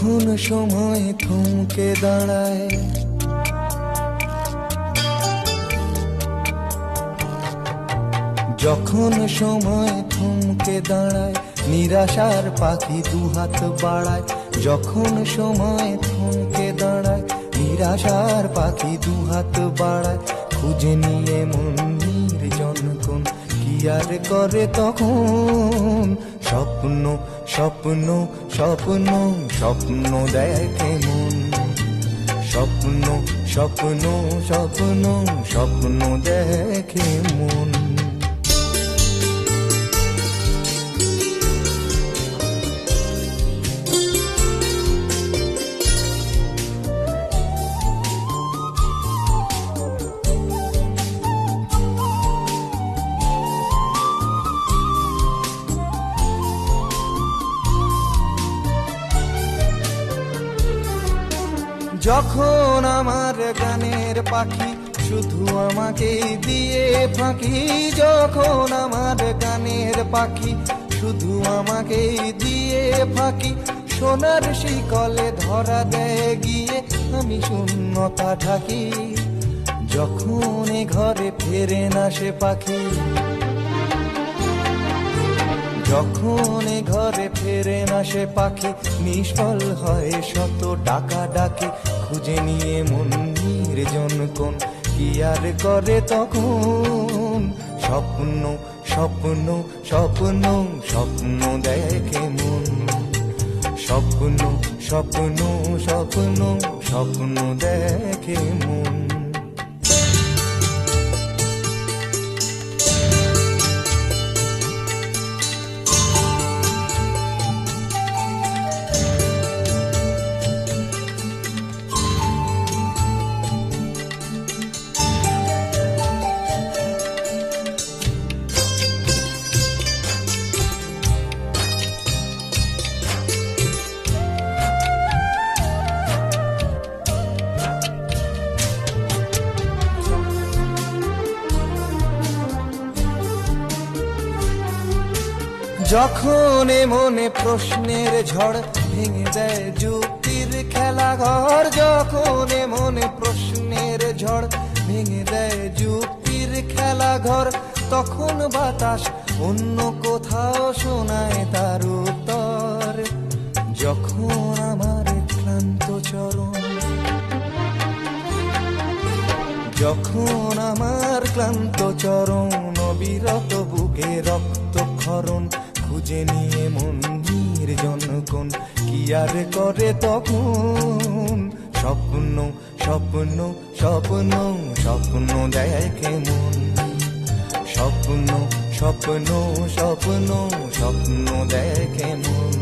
যখন সময় থমকে দাঁড়ায়, যখন সময় থমকে দাঁড়ায়, নিরাশার পাখি দুহাত বাড়ায়। যখন সময় থমকে দাঁড়ায়, নিরাশার পাখি দুহাত বাড়ায়। খুঁজে নিয়ে মন নির্জন কোন কি আর করে তখন। স্বপ্ন স্বপ্ন স্বপ্ন স্বপ্ন দেখে মন। স্বপ্ন স্বপ্ন স্বপ্ন স্বপ্ন দেখে মন। যখন আমার গানের পাখি শুধু আমাকে দিয়ে ফাঁকি, যখন আমার গানের পাখি শুধু আমাকে দিয়ে ফাঁকি। সোনার শিকলে ধরা দেয় গিয়ে আমি শূন্যতা ঢাকি। যখন এ ঘরে ফেরে না সে পাখি, যখন এ ঘরে ফেরে না সে পাখি, নিষ্ফল হয় শত ডাকা ডাকি। খুঁজে নিয়ে মন নির্জন কোন কি আর করে তখন। স্বপ্ন স্বপ্ন স্বপ্ন স্বপ্ন দেখে মন। স্বপ্ন স্বপ্ন স্বপ্ন স্বপ্ন দেখে মন। যখন মনে প্রশ্নের ঝড় ভেঙে দেয় যুক্তির খেলা ঘর। যখন মনে প্রশ্নের ঝড় ভেঙে দেয় যুক্তির খেলা ঘর, তখন বাতাস অন্য কোথাও শোনায় তার উত্তর। যখন আমার ক্লান্ত চরণ, যখন আমার ক্লান্ত চরণ, অবিরত বুকে রক্তক্ষরণ। খুঁজে নিয়ে মন নির্জন কোন কি আর করে তখন। স্বপ্ন স্বপ্ন স্বপ্ন স্বপ্ন দেখে মন। স্বপ্ন স্বপ্ন স্বপ্ন স্বপ্ন দেখে মন।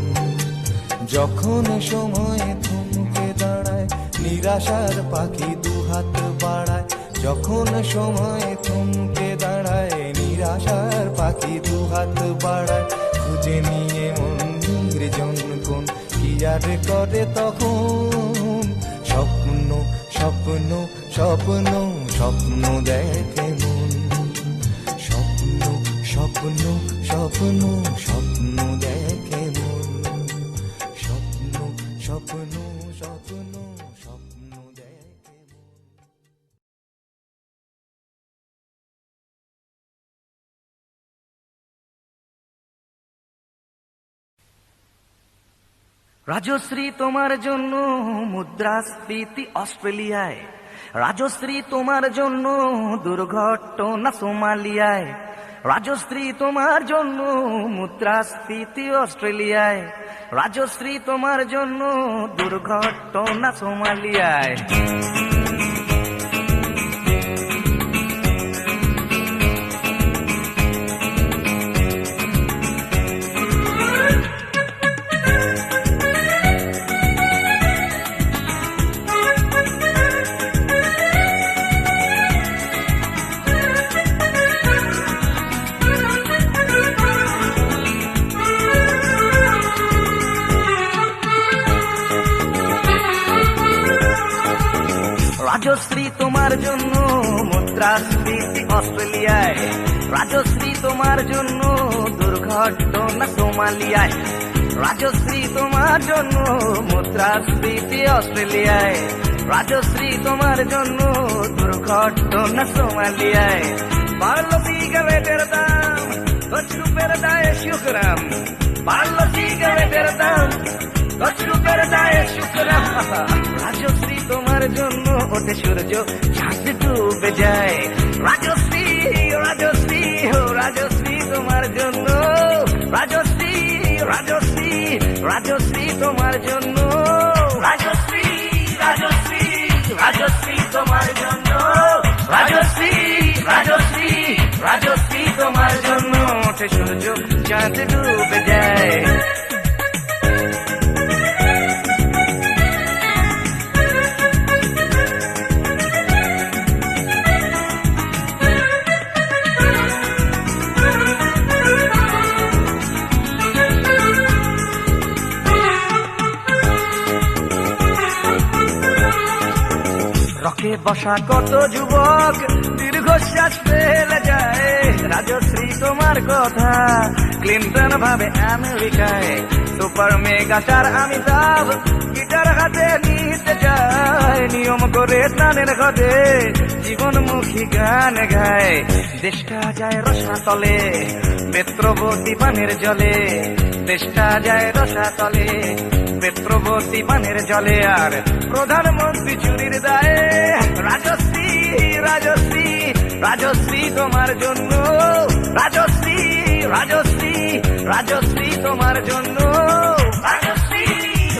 যখন সময় থমকে দাঁড়ায়, নিরাশার পাখি দুহাত বাড়ায়। যখন সময় থমকে দাঁড়ায়, নিরাশার পাখি দুহাত বাড়ায়। খুঁজে নিয়ে মন নির্জন কোন কি আর করে তখন। স্বপ্ন স্বপ্ন স্বপ্ন স্বপ্ন দেখে মন। স্বপ্ন স্বপ্ন স্বপ্ন স্বপ্ন দেখে মন। স্বপ্ন স্বপ্ন স্বপ্ন স্বপ্ন দেখে মন। রাজশ্রী তোমার জন্য মুদ্রাস্ফীতি অস্ট্রেলিয়ায়। রাজশ্রী তোমার জন্য দুর্ঘটনা সোমালিয়ায়। রাজশ্রী তোমার জন্য মুদ্রাস্ফীতি অস্ট্রেলিয়ায়। রাজশ্রী তোমার জন্য দুর্ঘটনা সোমালিয়ায়। রাজশ্রী তোমার জন্য মুদ্রাস্ফীতি অস্ট্রেলিয়ায়। রাজশ্রী তোমার জন্য দুর্ঘটনা সোমালিয়ায়। রাজশ্রী তোমার জন্য মুদ্রাস্ফীতি অস্ট্রেলিয়ায়, রাজশ্রী তোমার জন্য দুর্ঘটনা সোমালিয়ায়। বাড়লো সিগারেটের দাম, 10 রুপের দায়ে শুকরাম, বাড়লো সিগারেটের দাম, 10 রুপের দায়ে শুকরাম। রাজশ্রী তোমার জন্য ওঠে সূর্য, চাঁদ ডুবে যায়। রাজশ্রী রাজশ্রী ও রাজশ্রী তোমার জন্য, রাজশ্রী রাজশ্রী রাজশ্রী তোমার জন্য, রাজশ্রী রাজশ্রী রাজশ্রী তোমার জন্য, রাজশ্রী রাজশ্রী রাজশ্রী তোমার জন্য ওঠে সূর্য, চাঁদ ডুবে যায়। রকে বসা কত যুবক দীর্ঘশ্বাস ফেলে যায়। রাজশ্রী তোমার কথা ক্লিন্টন ভাবে আমেরিকায়, super mega star Amitabh guitar হাতে নিতে যায়। নিয়ম করে তানের ঘটে জীবনমুখী গান গায়। দেশটা যায় রসাতলে পেত্রবতী পানের জলে, দেশটা যায় রসাতলে পেত্রবতী পানের জলে। আর প্রধানমন্ত্রী চুরির দায়ে। রাজশ্রী রাজশ্রী রাজশ্রী তোমার জন্য, রাজশ্রী রাজশ্রী রাজশ্রী তোমার জন্য, রাজশ্রী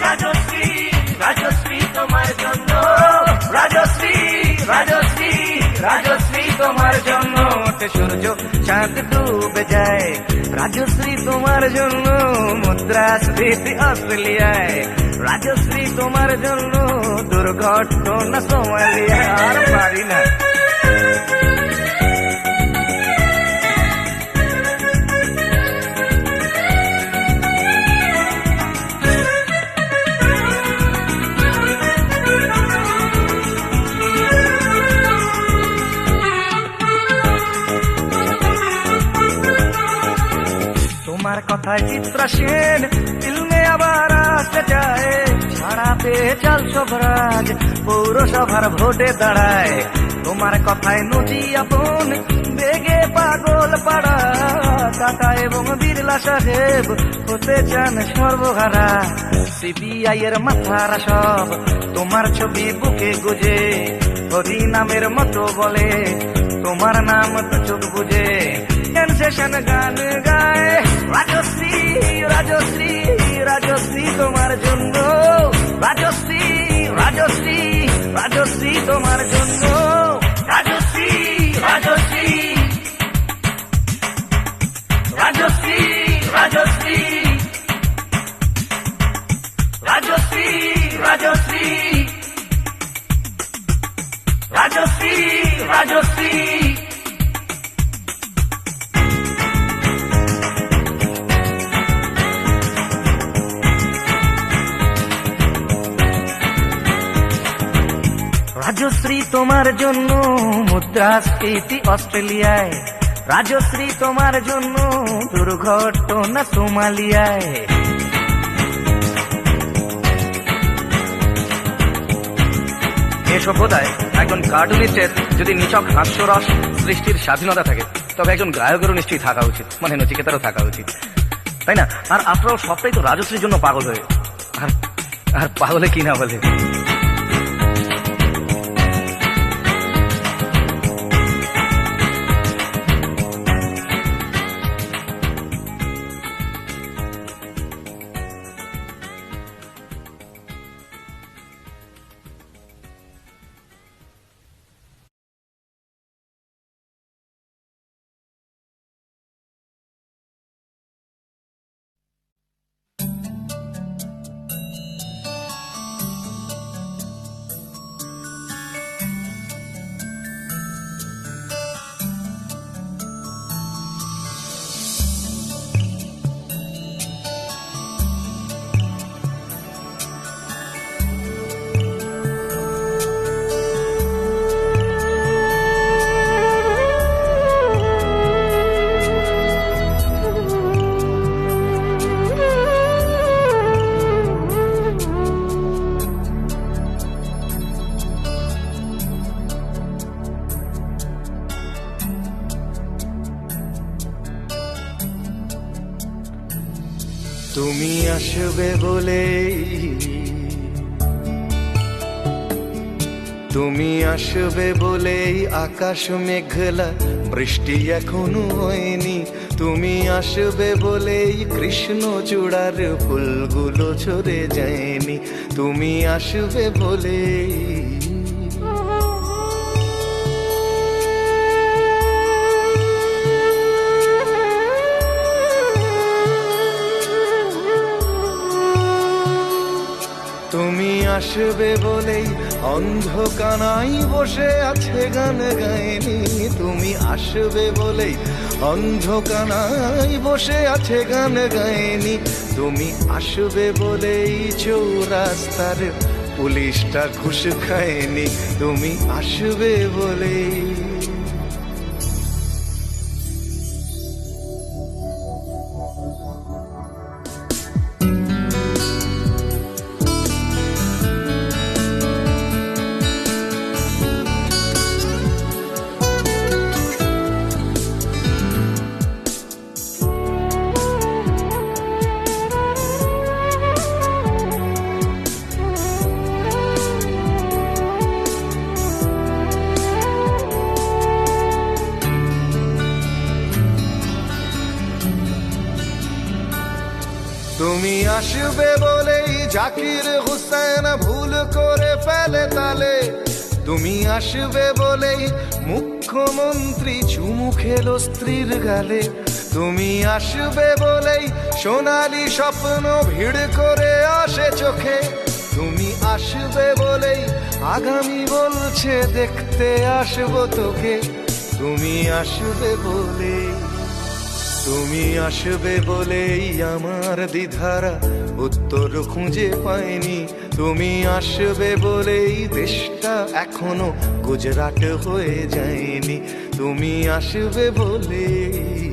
রাজশ্রী রাজশ্রী তোমার জন্য, রাজশ্রী রাজশ্রী রাজশ্রী তোমার জন্য ওঠে সূর্য, চাঁদ ডুবে যায়। রাজশ্রী তোমার জন্য মুদ্রাস্ফীতি অস্ট্রেলিয়ায়, রাজশ্রী তোমার জন্য দুর্ঘটনা সোমালিয়া। আর পারি না। তোমার কথায় চিত্রা সেন ফিল্মে আবার আসতে চায়। সারা পেয়ে চাল সভরাজ পৌরসভার ভোটে দাঁড়ায়। তোমার কথায় নদী আপন বেগে পাগল পাড়া, টাটা এবং বিড়লা সাহেব হতে চান সর্বহারা। সিবিআই এর মাথারা সব তোমার ছবি বুকে গুজে, হরি নামের মতো বলে তোমার নাম তো চোখ বুঝে। সেনসেশন গান গায়। রাজশ্রী রাজশ্রী রাজশ্রী তোমার জন্য, রাজশ্রী রাজশ্রী রাজশ্রী তোমার জন্য, রাজশ্রী রাজশ্রী রাজশ্রী রাজশ্রী রাজশ্রী রাজশ্রী রাজশ্রী রাজশ্রী। রাজশ্রী তোমার জন্য মুদ্রাস্ফীতি অস্ট্রেলিয়ায়, রাজশ্রী তোমার জন্য দুর্ঘটনা সোমালিয়ায়। এ সভ্যতায় একজন কার্টুনিস্টের যদি নিছক হাস্যরস সৃষ্টির স্বাধীনতা থাকে, তবে একজন গায়কেরও নিশ্চয়ই থাকা উচিত, মানে নচিকেতারও থাকা উচিত, তাই না? আর আফটার অল সবটাই তো রাজশ্রীর জন্য পাগল হয়ে। আর পাগলে কি না বলে। তুমি আসবে বলেই, তুমি আসবে বলেই আকাশ মেঘলা, বৃষ্টি এখনো হয়নি। তুমি আসবে বলেই কৃষ্ণ চূড়ার ফুলগুলো ঝরে যায়নি। তুমি আসবে বলেই, তুমি আসবে বলেই অন্ধকানাই বসে আছে গান গায়নি। তুমি আসবে বলেই অন্ধকানাই বসে আছে গান গায়নি। তুমি আসবে বলেই চৌরাস্তার পুলিশটা ঘুষ খায়নি। তুমি আসবে বলেই, তুমি আসবে বলেই জাকির হুসেন ভুল করে ফেলে তালে। তুমি আসবে বলেই মুখ্যমন্ত্রী চুমু খেলো স্ত্রীর গালে। তুমি আসবে বলেই সোনালি স্বপ্ন ভিড় করে আসে চোখে। তুমি আসবে বলেই আগামী বলছে দেখতে আসবো তোকে। তুমি আসবে বলেই, তুমি আসবে বলেই আমার দ্বিধারা উত্তর খুঁজে পায়নি। তুমি আসবে বলেই দেশটা এখনো গুজরাট হয়ে যায়নি। তুমি আসবে বলেই,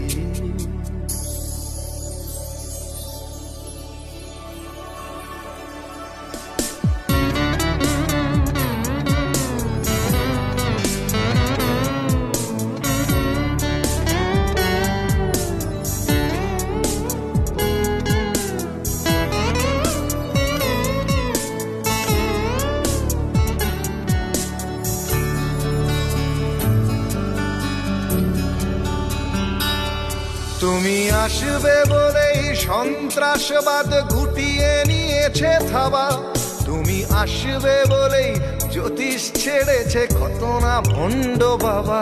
তুমি আসবে বলেই সন্ত্রাসবাদ গুটিয়ে নিয়েছে থাবা। তুমি আসবে বলেই জ্যোতিষ ছেড়েছে কত না ভণ্ড বাবা।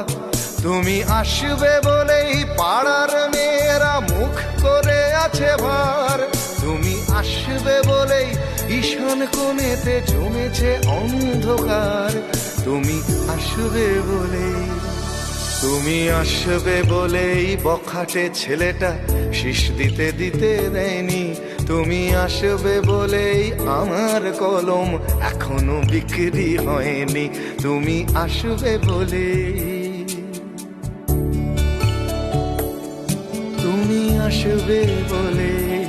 তুমি আসবে বলেই পাড়ার মেয়েরা মুখ করে আছে ভার। তুমি আসবে বলেই ঈশান কোণেতে জমেছে অন্ধকার। তুমি আসবে বলেই, তুমি আসবে বলেই বখাটে ছেলেটা শীষ দিতে দিতে দেয়নি। তুমি আসবে বলেই আমার কলম এখনো বিক্রি হয়নি। তুমি আসবে বলেই, তুমি আসবে বলেই,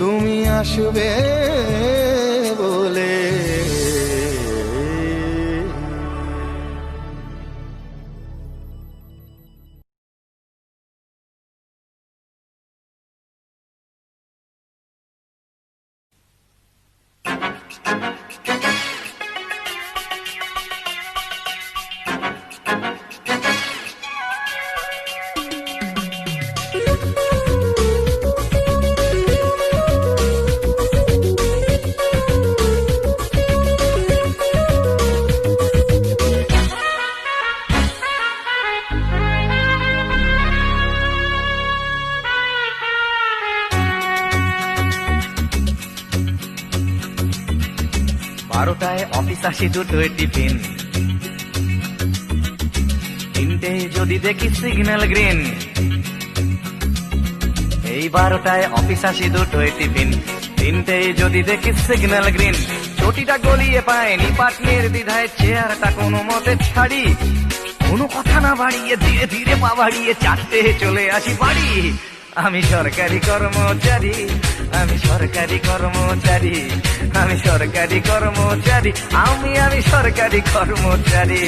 তুমি আসবে বলে। বারোটায় অফিস আসি, দুটোয় টিফিন, তিনটে যদি দেখি সিগন্যাল গ্রিন। এই 12টায় অফিস আসি, দুটোয় টিফিন, তিনটে যদি দেখি সিগন্যাল গ্রিন। চটিটা গলিয়ে পায়নি পাটনের দ্বিধায় চেয়ারটা কোনো মতে ছাড়ি। কোনো কথা না বাড়িয়ে ধীরে ধীরে পা বাড়িয়ে 4টে চলে আসি বাড়ি। আমি সরকারি কর্মচারী, আমি সরকারি কর্মচারী, আমি সরকারি কর্মচারী, আমি সরকারি কর্মচারী।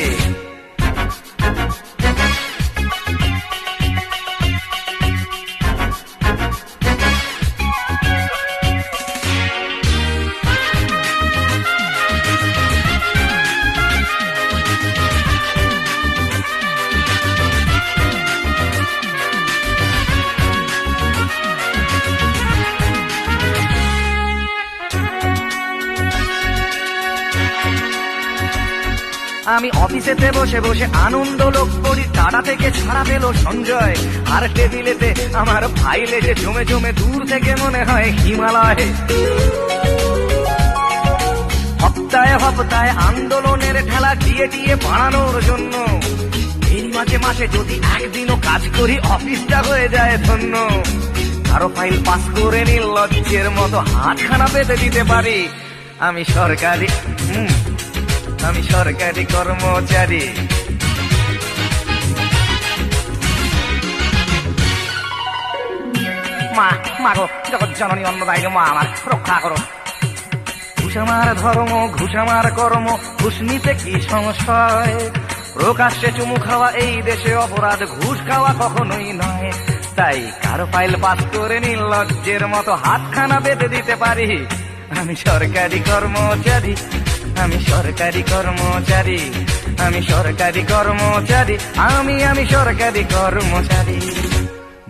আমি অফিসেতে বসে বসে আনন্দ লোক করি, টাটা থেকে ছাড়া পেল সঞ্জয়, আর টেবিলেতে আমার ফাইলে যে জমে জমে দূর থেকে মনে হয় হিমালয়। হপ্তায় হপ্তায় আন্দোলনের ঠেলা দিয়ে দিয়ে বাড়ানোর জন্য, এই মাঝে মাঝে যদি একদিনও কাজ করি অফিসটা হয়ে যায় ধন্য। কারো ফাইল পাস করে নির্লজ্জের মতো হাতখানা পেতে দিতে পারি। আমি সরকারি কর্মচারী। মা গো, জগৎ জননী অন্নদায়ী মা, আমার রক্ষা করো। ঘুষ আমার ধর্ম, ঘুষ আমার কর্ম, ঘুষ নিতে কি সংশয়? প্রকাশ্যে চুমু খাওয়া এই দেশে অপরাধ, ঘুষ খাওয়া কখনোই নয়। তাই কারো ফাইল পাস করে নির্লজ্জের মতো হাতখানা বেঁধে দিতে পারি। আমি সরকারি কর্মচারী, আমি সরকারি কর্মচারী, আমি সরকারি কর্মচারী, আমি সরকারি কর্মচারী।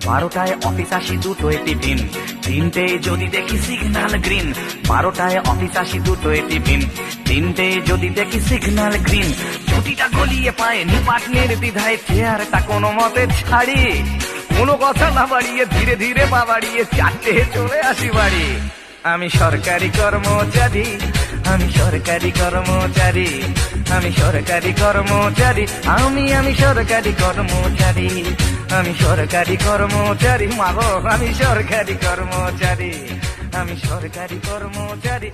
12টায় অফিস আসি, 2টোয় টিফিন, 3টেয় যদি দেখি সিগন্যাল গ্রিন। 12টায় অফিস আসি, 2টোয় টিফিন, 3টেয় যদি দেখি সিগন্যাল গ্রিন। ছুটিটা গলিয়ে পায় নিপাট নির্দ্বিধায়, চেয়ারটা কোনো মতে ছাড়ি। কোনো কথা না বাড়িয়ে ধীরে ধীরে পা বাড়িয়ে 4টে চলে আসি বাড়ি। আমি সরকারি কর্মচারী, আমি সরকারি কর্মচারী, আমি সরকারি কর্মচারী, আমি সরকারি কর্মচারী, আমি সরকারি কর্মচারী। মাগো, আমি সরকারি কর্মচারী, আমি সরকারি কর্মচারী,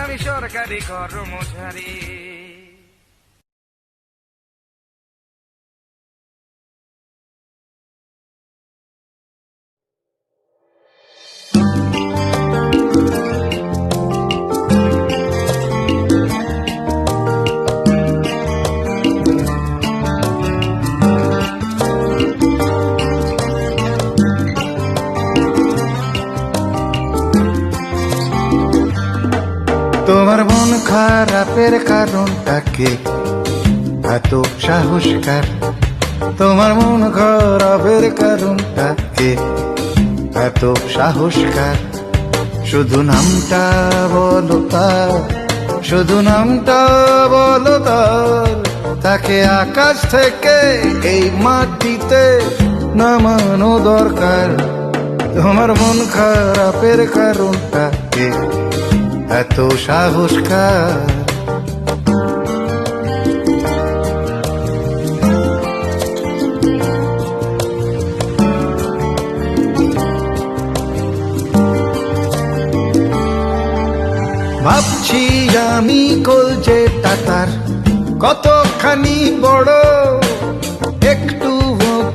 আমি সরকারি কর্মচারী। তোমার মন খারাপের কারণটা কি? এত সাহসকার। তোমার মন খারাপের কারণটা কি? এত সাহসকার। শুধু নামটা বলো তার, শুধু নামটা বলো তার। তাকে আকাশ থেকে এই মাটিতে নামানো দরকার। তোমার মন খারাপের কারণটা কি? এত সাহসকার। ভাবছি আমি কলজেটা তার কতখানি বড়, একটু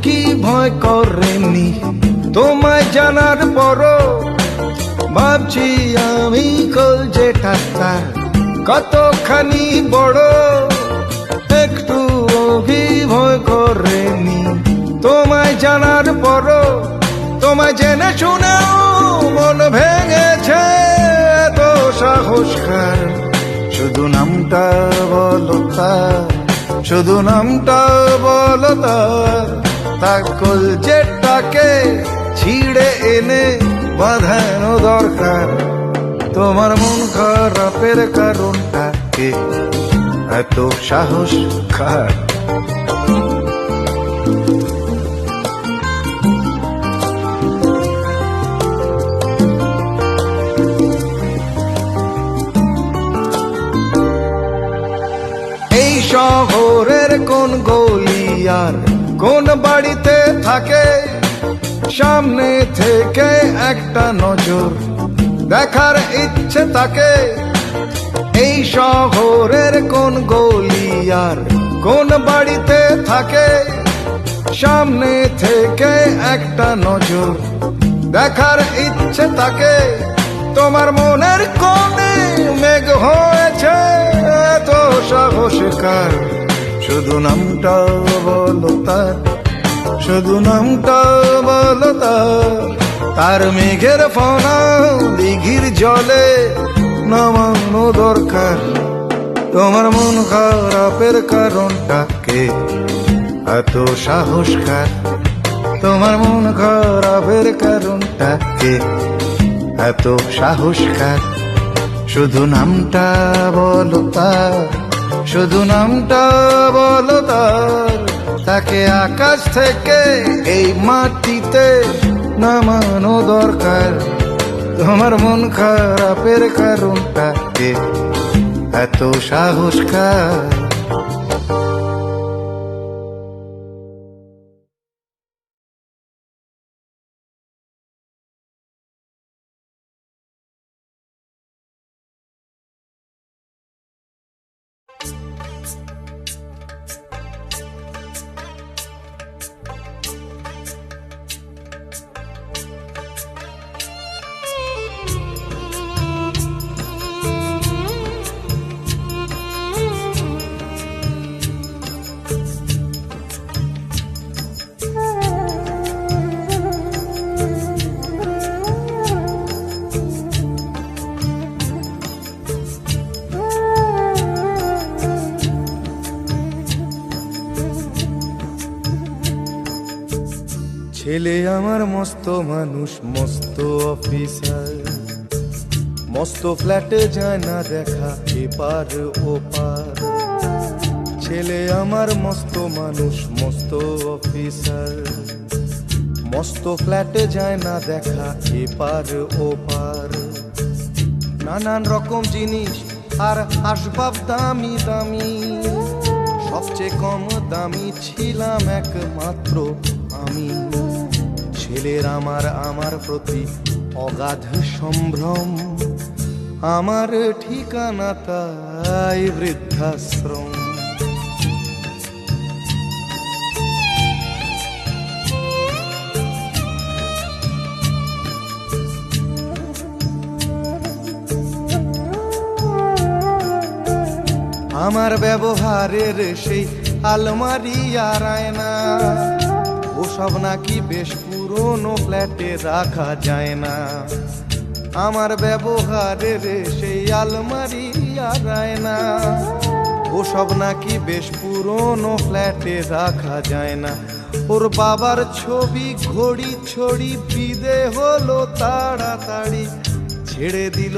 কি ভয় করেনি তোমায় জানার পরও। ভাবছি আমি কলজেটা তার কতখানি বড়, একটু কি ভয় করেনি তোমায় জানার পরও। তোমায় জেনে শুনেও মন ভেঙেছে, এত সাহসকার। শুধু নামটা বলো তার, শুধু নামটা বলো তার। তার কলজেটাকে ছিঁড়ে এনে বাঁধানো দরকার। তোমার মন খারাপের কারণটা কি? এত সাহসকার। এই শহরের কোন গলি আর কোন বাড়িতে থাকে, সামনে থেকে একটা নজর দেখার ইচ্ছে তাকে। এই শহরের কোন গলি আর কোন বাড়িতে থাকে, সামনে থেকে একটা নজর দেখার ইচ্ছে তাকে। তোমার মনের কোণে মেঘ হয়েছে, এত সাহসকার। শুধু নামটা বলো তার, শুধু নামটা বলো তার। তার মেঘের ফনা দিঘির জলে নামানো দরকার। তোমার মন খারাপের কারণটা কে? এত সাহসকার। তোমার মন খারাপের কারণটা কে? এত সাহসকার। শুধু নামটা বলো তার, শুধু নামটা বলো তার, তাকে আকাশ থেকে এই মাটিতে নামানো দরকার। তোমার মন খারাপের কারণটা কে, এত সাহস কার? ছেলে আমার মস্ত মানুষ, মস্ত অফিসার, মস্ত ফ্ল্যাটে যায় না দেখা এপার ওপার। ছেলে আমার মস্ত মানুষ, মস্ত অফিসার, মস্ত ফ্ল্যাটে যায় না দেখা এপার ওপার। নানান রকম জিনিস আর আসবাব দামি দামি, সবচেয়ে কম দামি ছিলাম একমাত্র আমি। ছেলের আমার প্রতি অগাধ সম্ভ্রম, আমার ঠিকানা তাই বৃদ্ধাশ্রম। আমার ব্যবহারের সেই আলমারি আর আয়না, ওসব নাকি বেশ পুরনো ফ্ল্যাটে রাখা যায় না। আমার ব্যবহারের সেই আলমারি আর আয়না, ওসব নাকি বেশ পুরনো ফ্ল্যাটে রাখা যায় না। ওর বাবার ছবি ঘড়ি ছড়ি বিদে হলো তাড়াতাড়ি, ছেড়ে দিল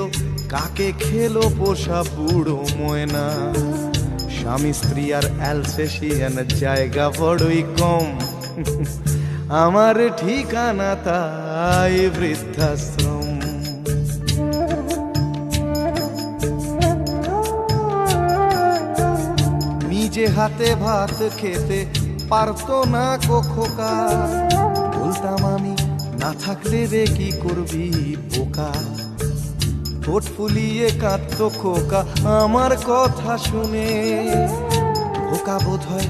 কাকে খেলো পোষা বুড়ো ময়না। স্বামী স্ত্রী আর অ্যালসেশিয়ান জায়গা বড়ই কম, আমার ঠিকানা তাই বৃদ্ধাশ্রম। নিজে হাতে ভাত খেতে পারতো না খোকা, বলতাম আমি না থাকলে রে কি করবি বোকা। ঠোঁট ফুলিয়ে কাঁদতো খোকা আমার কথা শুনে, খোকা বোধ হয়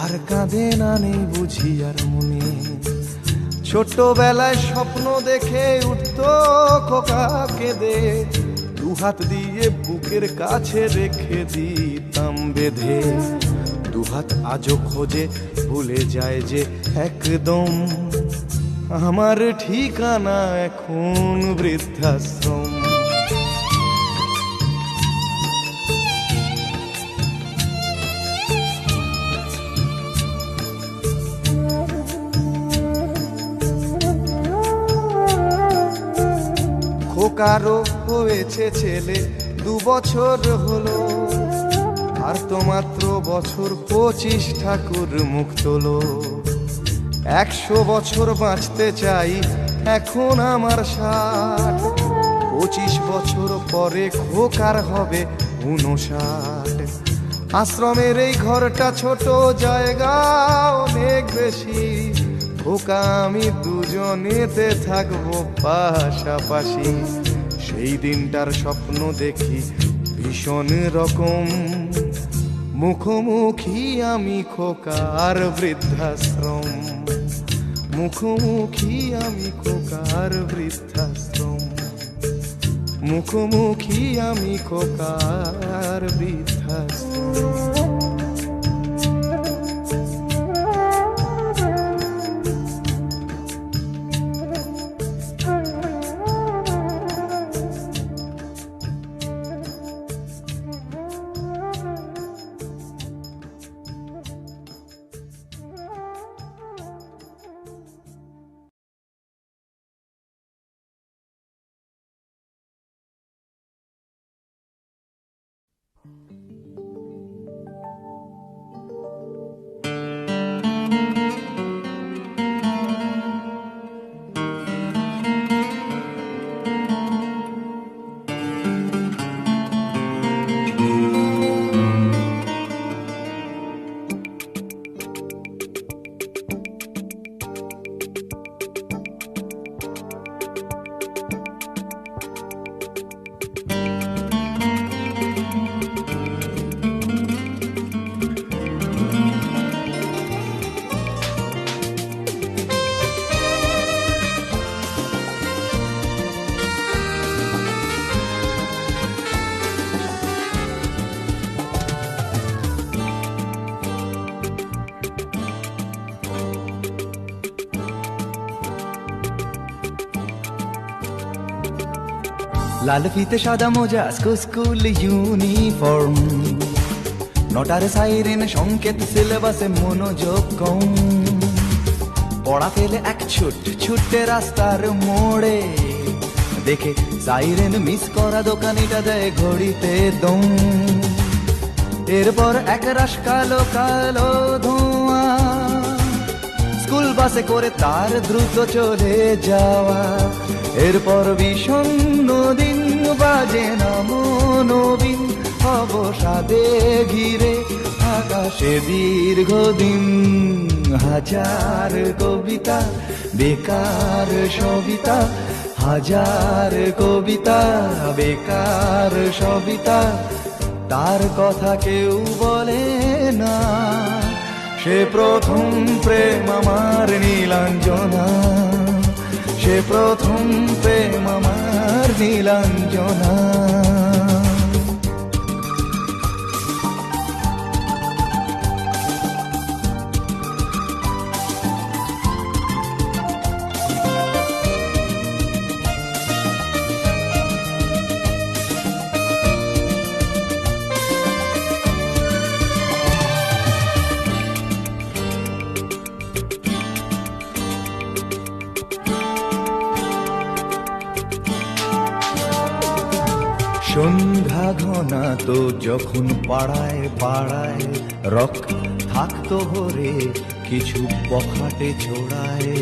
আর কাঁদে না, নেই বুঝি আর মনে। ছোটবেলায় স্বপ্ন দেখে উঠতো খোকা কেঁদে, দুহাত দিয়ে বুকের কাছে রেখে দিতাম বেঁধে। দুহাত আজও খোঁজে ভুলে যায় যে একদম, আমার ঠিকানা এখন বৃদ্ধাশ্রম। খোকারও হয়েছে ছেলে 2 বছর হলো, আর তো মাত্র বছর 25 ঠাকুর মুখ তোলো। 100 বছর বাঁচতে চাই এখন আমার 60, 25 বছর পরে খোকার হবে 59। আশ্রমের এই ঘরটা ছোট, জায়গা অনেক বেশি, খোকা আমি দুজনেতে থাকবো পাশাপাশি। সেই দিনটার স্বপ্ন দেখি ভীষণ রকম, মুখোমুখি আমি খোকার বৃদ্ধাশ্রম। মুখোমুখি আমি খোকার বৃদ্ধাশ্রম, মুখোমুখি আমি খোকার বৃদ্ধাশ্রম। লাল ফিতে সাদা মোজা স্কুল ইউনিফর্ম, নটার সাইরেন সংকেত সিলেবাসে মনোযোগ কম। পড়া ফেলে এক ছুটে রাস্তার মোড়ে, দেখে সাইরেন মিস করা দোকানিটা দেয় ঘড়িতে দম। এরপর এক রাশ কালো কালো ধোঁয়া, স্কুল বাসে করে তার দ্রুত চলে যাওয়া। এরপর বিষণ্ণ দিন বাজে না মনোবিন, অবসাদে ঘিরে আকাশে দীর্ঘদিন। হাজার কবিতা বেকার সবিতা, হাজার কবিতা বেকার সবিতা, তার কথা কেউ বলে না। সে প্রথম প্রেম আমার নীলাঞ্জনা, সে প্রথম প্রেম আমার নীলাঞ্জনা। সন্ধ্যা ঘনা তো যখন পাড়ায় পাড়ায় রক থাকতো ভরে কিছু বখাটে ছোড়ায়।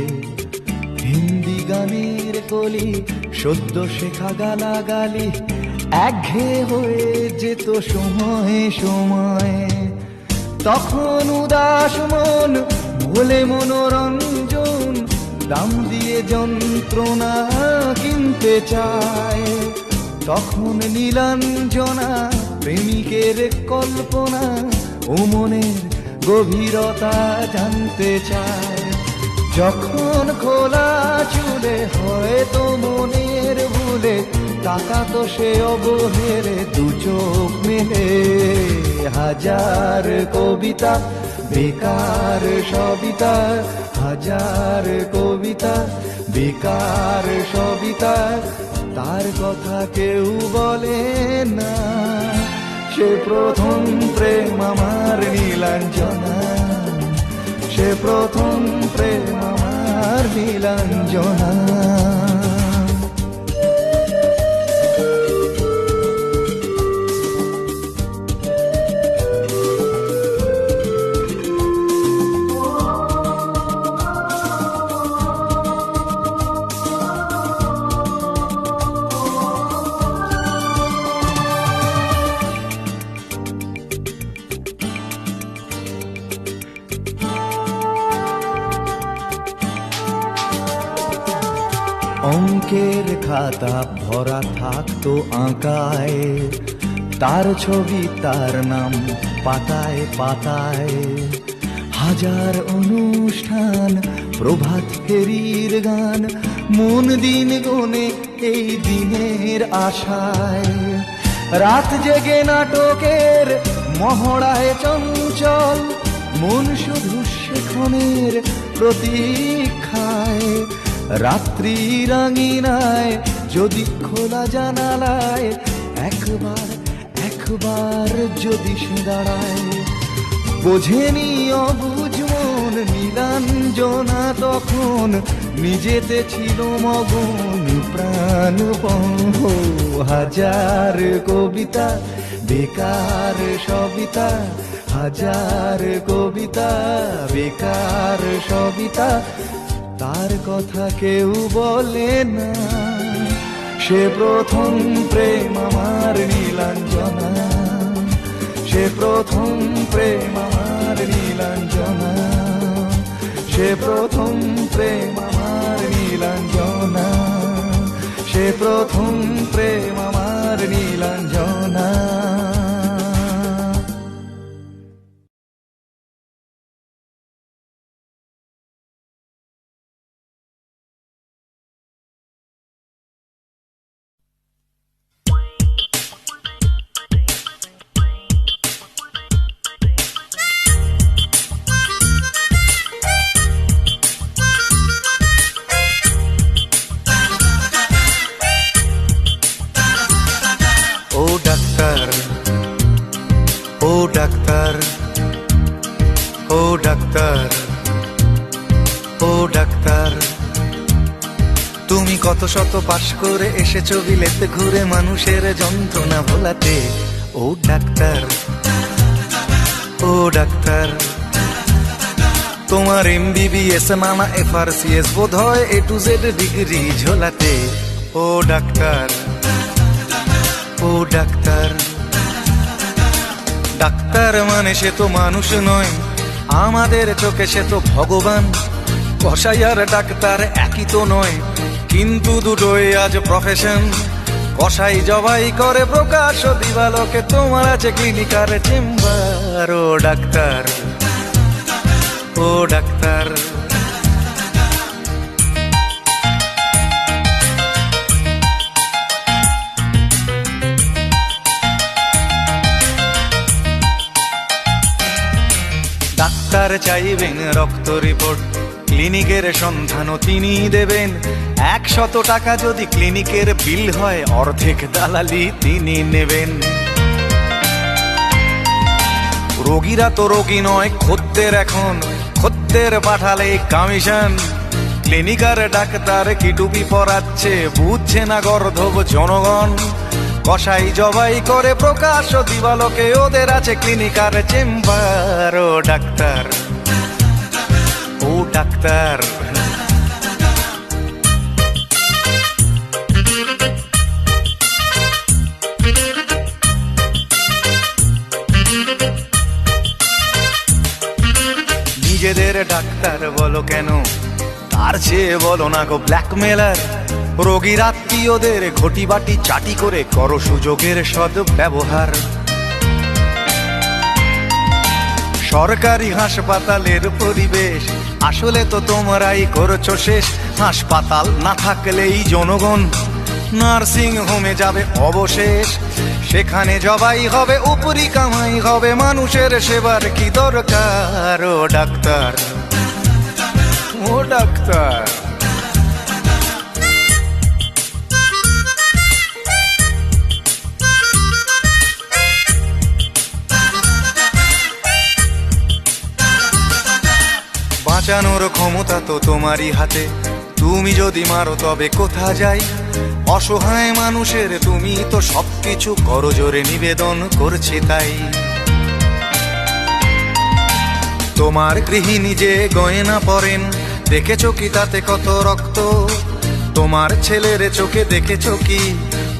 হিন্দি গানের কলি সদ্য শেখা গালাগালি একঘেয়ে হয়ে যেত সময়ে সময়ে। তখন উদাস মন ভোলে মনোরঞ্জন, দাম দিয়ে যন্ত্রণা কিনতে চায়। তখন নীলাঞ্জনা প্রেমিকের কল্পনা ও মনের গভীরতা জানতে চায়। যখন খোলা চুলে হয়তো মনের ভুলে তাকাতো সে অবহেলে দু চোখ মেলে। হাজার কবিতা বেকার সবিতা, হাজার কবিতা বেকার সবিতা, তার কথা কেউ বলে না। সে প্রথম প্রেম আমার নীলাঞ্জনা, সে প্রথম প্রেম আমার নীলাঞ্জনা। অঙ্কের খাতা ভরা থাকতো আঁকায়, তার ছবি তার নাম পাতায় পাতায়। হাজার অনুষ্ঠান প্রভাত ফেরির গান, মন দিন গনে এই দিনের আশায়। রাত জেগে নাটকের মহড়ায় চঞ্চল, মন শুধু সেখানের প্রতীক্ষায়। রাত্রি রাঙিনায় যদি খোলা জানালায় একবার একবার যদি সে দাঁড়ায়। বোঝেনি অবুঝ মন নীলাঞ্জনা তখন, নিজেতে ছিল মগন প্রাণপণ। হাজার কবিতা বেকার সবিতা, হাজার কবিতা বেকার সবিতা, তার কথা কেউ বলে না। সে প্রথম প্রেম আমার নীলাঞ্জনা, সে প্রথম প্রেম আমার নীলাঞ্জনা, সে প্রথম প্রেম আমার নীলাঞ্জনা, সে প্রথম প্রেম আমার নীলাঞ্জনা। ও ডাক্তার, ও ডাক্তার, ও ডাক্তার, ও ডাক্তার, তুমি কত শত পাশ করে এসেছো বিলেতে ঘুরে মানুষের যন্ত্রণা ভোলাতে। ও ডাক্তার, ও ডাক্তার, তোমার MBBS নানা FRCS বোধ হয় A to Z ডিগ্রি ঝোলাতে। ও ডাক্তার, ও ডাক্তার, ডাক্তার মানে সে তো মানুষ নয়, আমাদের চোখে সে তো ভগবান। কসাই আর ডাক্তার একই তো নয়, কিন্তু দুটোই আজ প্রফেশন। কসাই জবাই করে প্রকাশ দিবালোকে, তোমার আছে ক্লিনিকার চেম্বার। ও ডাক্তার, ও ডাক্তার, ডাক্তার চাইবেন রক্ত রিপোর্ট, ক্লিনিকের সন্ধানও তিনি দেবেন। 100 টাকা যদি ক্লিনিকের বিল হয়, অর্ধেক দালালি তিনি নেবেন। রোগীরা তো রোগী নয় খদ্দের, এখন খদ্দের পাঠালে কমিশন। ক্লিনিকার ডাক্তার কি টুপি পরাচ্ছে, বুঝছে না গর্ধব জনগণ। কসাই জবাই করে প্রকাশ দিবালোকে, ওদের আছে ক্লিনিকার চেম্বার। ও ডাক্তার, ও ডাক্তার, নিজেদের ডাক্তার বলো কেন, তার চেয়ে বলো না গো ব্ল্যাকমেলার। রোগীর আত্মীয়দের ঘটি বাটি চাটি করে করো সুযোগের সদ ব্যবহার। সরকারি হাসপাতালের পরিবেশ আসলে তো তোমরাই করছো শেষ। হাসপাতাল না থাকলেই জনগণ নার্সিং হোমে যাবে অবশেষ। সেখানে জবাই হবে, উপরি কামাই হবে, মানুষের সেবার কি দরকার। ও ডাক্তার, ও ডাক্তার, বাঁচানোর ক্ষমতা তো তোমারই হাতে, তুমি যদি মারো তবে কোথা যাই। অসহায় মানুষের তুমি তো সবকিছু করজোরে নিবেদন করছে তাই। তোমার গৃহিণী যে গয়না পরেন, দেখেছো কি তাতে কত রক্ত? তোমার ছেলের চোখে দেখেছো কি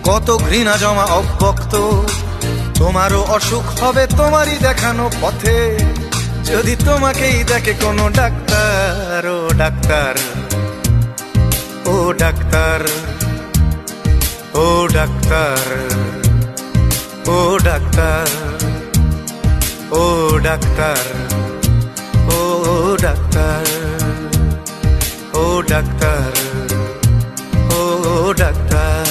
কত ঘৃণা জমা অব্যক্ত? তোমারও অসুখ হবে তোমারই দেখানো পথে, যদি তোমাকেই দেখে কোনো ডাক্তার। ও ডাক্তার, ও ডাক্তার, ও ডাক্তার, ও ডাক্তার, ও ডাক্তার, ও ডাক্তার, ও ডাক্তার, ও ডাক্তার।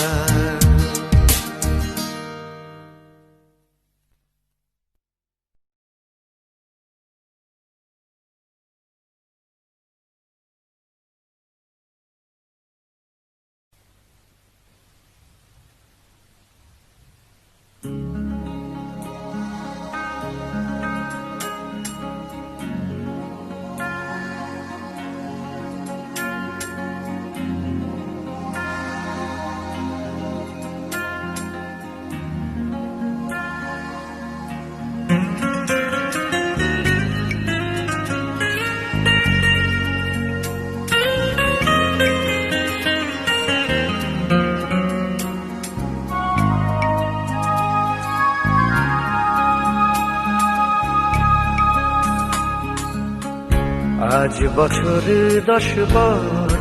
আজ বছর 10 পর,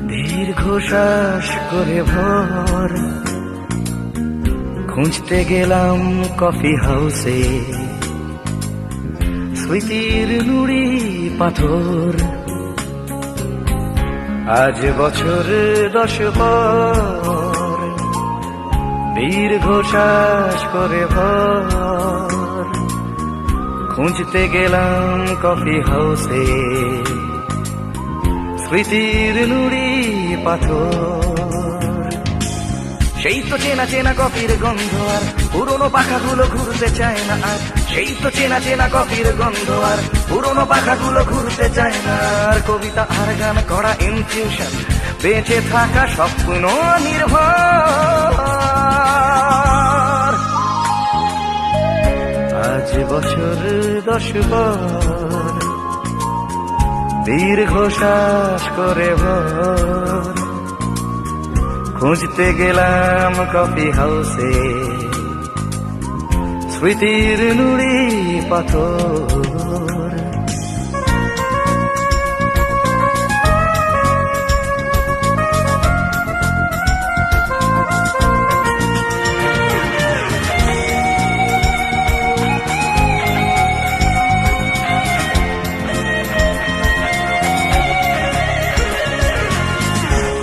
দীর্ঘশ্বাস করে ভর, খুঁজতে গেলাম কফি হাউসে স্মৃতির নুড়ি পাথর। আজ বছর 10 পর, দীর্ঘশ্বাস করে ভর, খুঁজতে গেলাম কফি হাউসে স্মৃতির নুড়ি পাথর। সেই তো চেনা চেনা কফির গন্ধ আর পুরনো পাখাগুলো ঘুরতে চায় না আর সেই তো চেনা চেনা কফির গন্ধ আর পুরনো পাখাগুলো ঘুরতে চায় না আর কবিতা আর গান করা ইনফিউশন বেঁচে থাকা স্বপ্ন নির্ভর আজ বছর 10 পর দীর্ঘশ্বাস করে ভর খুঁজতে গেলাম কফি হাউসে স্মৃতির নুড়ি পাথর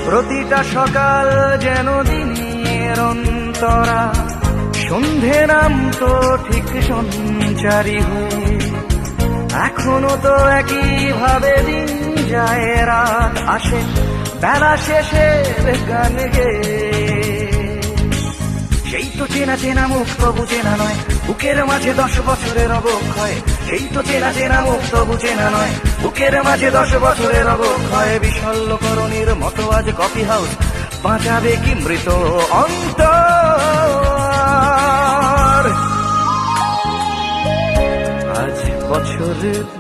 প্রতিটা সকাল যেন দিনের অন্তরা সন্ধে নাম তো ঠিক সঞ্চারী হয়ে এখনো তো একই ভাবে দিন যায় রাত আসে বেলা শেষে গান গেয়ে সেই তো চেনা চেনা মুখ তবু চেনা নয় বুকের মাঝে 10 বছরের অবক্ষয় সেই তো চেনা চেনা মুখ তবু চেনা নয় বুকের মাঝে 10 বছরের অবক্ষয় বিশল্যকরণীর মতো আজ কফি হাউস বাঁচাবে কি মৃত অন্তর আজ বছর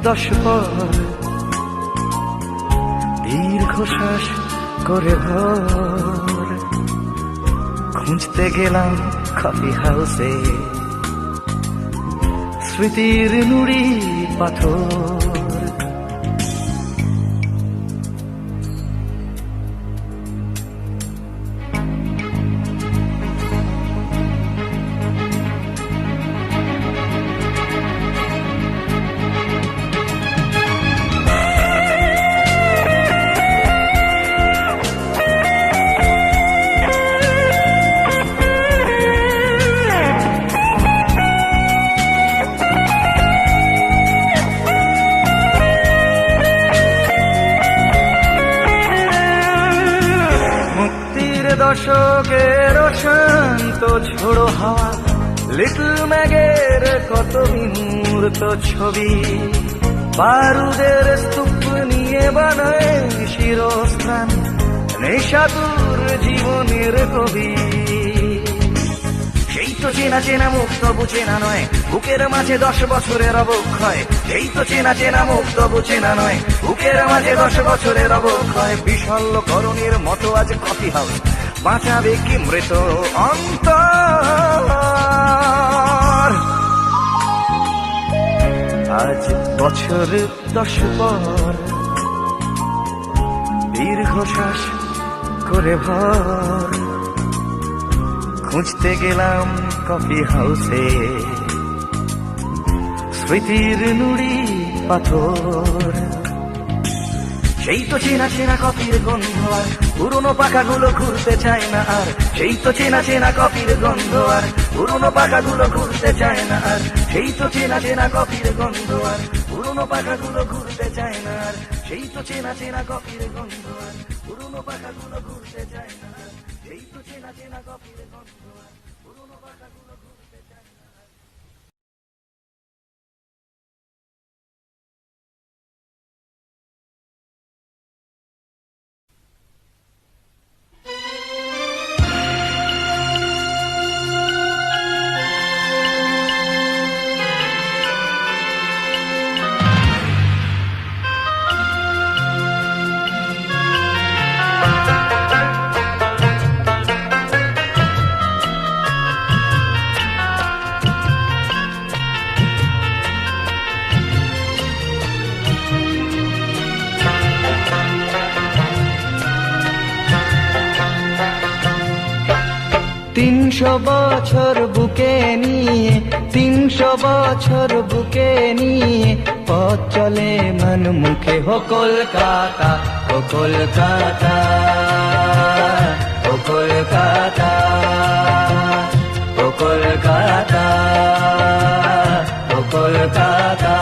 10 পর দীর্ঘশ্বাস করে ভর খুঁজতে গেলাম কফি হাউসে স্মৃতির নুড়ি পাথর দশকের শান্ত ঝোড়ো হাওয়া লিটল ম্যাগের কত বিমূর্ত ছবি বারুদের স্তূপ নিয়ে বানায় শিরস্থান নেশাতুর জীবনের কবি সেই তো চেনা চেনা মুখ তবু চেনা নয় বুকের মাঝে 10 বছরের অবক্ষয় সেই তো চেনা চেনা মুখ তবু চেনা নয় বুকের মাঝে 10 বছরের অবক্ষয় বিশল্যকরণীর মতো আজ কফি হাউস বাঁচাবে কি মৃত অন্তর আজ বছর 10 পর দীর্ঘশ্বাস করে ভর খুঁজতে গেলাম কফি হাউসে স্মৃতির নুড়ি পাথর সেই তো চেনা চেনা কফির গন্ধ আর পুরনো পাখাগুলো ঘুরতে চায় না আর সেই তো চেনা চেনা কফির গন্ধ আর পুরনো পাখাগুলো ঘুরতে চায় না আর সেই তো চেনা চেনা কফির গন্ধ আর পুরনো পাখাগুলো ঘুরতে চায় না আর সেই তো চেনা চেনা কফির গন্ধ আর পুরনো পাখাগুলো ঘুরতে চায় না আর সেই তো চেনা চেনা কফির গন্ধ আর পুরনো পাখাগুলো ঘুরতে চায় না তিনশো বছর বুকে নিয়ে 300 বছর বুকে নিয়ে পথ চলে মন মুখে হো কলকাতা ও কলকাতা ও কলকাতা ও কলকাতা ও কলকাতা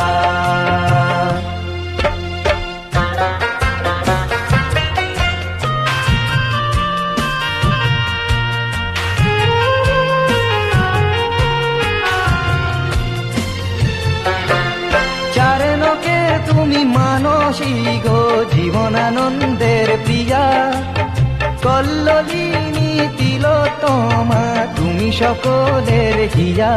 মানসী গো জীবনানন্দের প্রিয়া, কল্লোলিনী তিলোত্তমা তুমি সকলের হিয়া।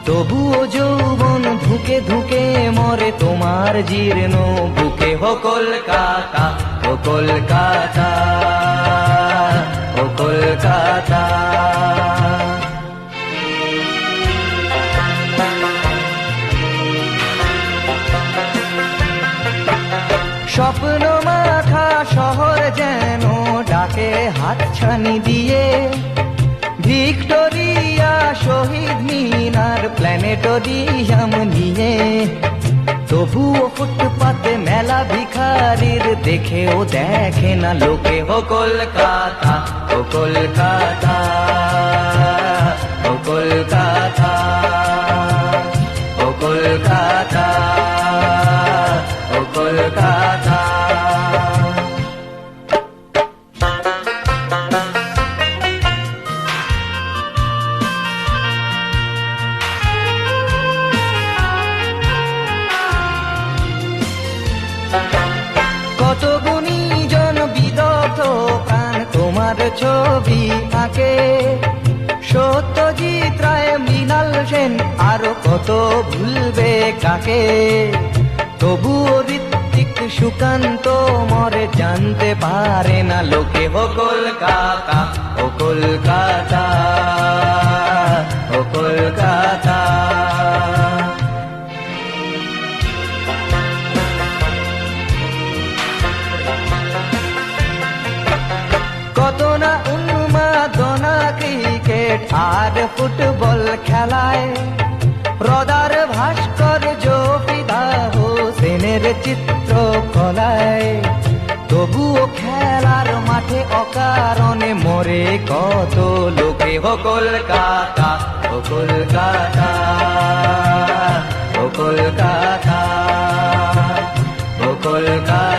তবুও যৌবন ধুকে ধুকে মরে তোমার জীর্ণ বুকে। হো কলকাতা, ও কলকাতা, ও কলকাতা। স্বপ্ন মাখা শহর যেন ডাকে হাতছানি দিয়ে, ভিক্টোরিয়া, শহীদ মিনার, প্ল্যানেটোরিয়াম নিয়ে। তবুও ফুটপাতে মেলা ভিখারির দেখেও দেখে না লোকে। হো কলকাতা, ও কলকাতা, ও কলকাতা, ও কলকাতা, ও কলকাতা। কত গুণীজন বিদগ্ধ প্রাণ তোমার ছবি আঁকে, সত্যজিৎ রায়, মৃণাল সেন, আরো কত ভুলবে কাকে। তবুও ঋত্বিক, সুকান্ত মরে জানতে পারে না লোকে। হো কলকাতা, ও কলকাতা, ও কলকাতা। কত না উন্মাদনা ক্রিকেট আর ফুটবল খেলায়, রদার ভাস্কর্য, ফিদা হোসেনের চিত্র কলায়। তবুও খেলার মাঠে অকারণে মরে কত লোকে। হো কলকাতা, ও কলকাতা, ও কলকাতা, ও কলকাতা।